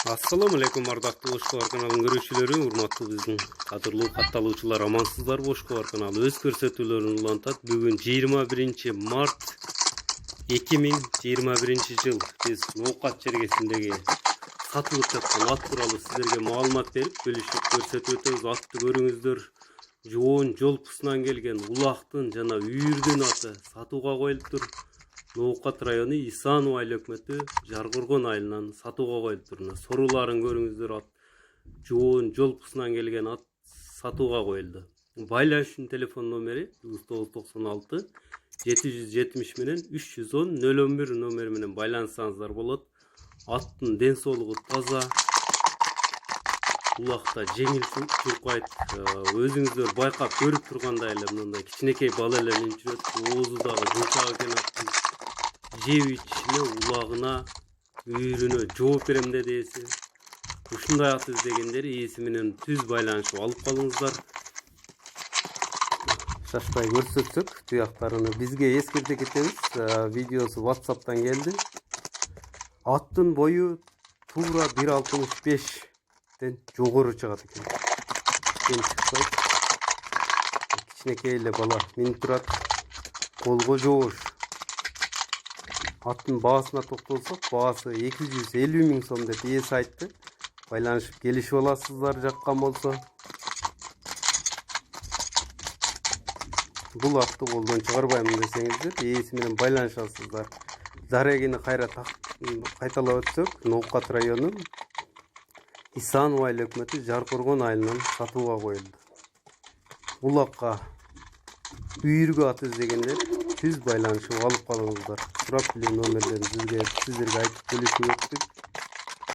Assalamu alaikum ардактуу Бош Кабар каналынын көрүүчүлөрү, урматтуу биздин кадырлуу катталуучулар, амансыздар. Бош Кабар каналы өз көрсөтүүлөрүн улантат. Бүгүн 21 март 2021 жыл. Биз Ноокат жергесиндеги сатылып жаткан ат тууралуу сиздерге маалымат берип, бөлүшүп көрсөтүп өтөбүз. Атты көрүңүздөр. Жоон жолпусунан келген улактын жана үйүрдүн аты сатууга коюлуптур. Ноокат району Исанов айыл өкмөтү Жаркоргон айылынан сатууга коюлуптур. Сорууларын көрүңүздөр. Ат жоон жолпусунан келген ат сатууга коюлду. Байланыш үчүн телефон номери 996 770 менен 310 011 номери менен байланышсаңыздар болот. Аттын ден соолугу таза, улакта жеңил чуркайт. Өзүңүздөр байкап көрүп тургандай эле мындай кичинекей бала эле минип жүрөт. Оозу дагы жумшак экен аттын. Жеп ичишине, улагына, үйүрүнө жооп берем деди ээси. Ушундай ат издегендер ээси менен түз байланышып алып калыңыздар. Шашпай көрсөтсөк, туяктарыны бизге эскерте кетебиз. Видеосу WhatsApp'тан келди. Аттын бою туура 1.65ден жогору чыгат экен. Чыкпайт. Кичинекей эле бала минип турат. Колго жоош. Аттын баасына токтолсок, баасы 250 000 сом деп ээси айтты. Байланышып келишип аласыздар жаккан болсо. Бул атты колдон чыгарбайм десеңиздер, ээси менен байланышасыздар. Дарегини кайталап өтсөк, Ноокат району Исанов айыл өкмөтү Жаркоргон айылынан сатууга коюлду. Улакка үйүргө ат издегендер түз байланышып алып калыңыздар. Сурап билүү номерлерин сиздерге айтып бөлүшүп өттүк.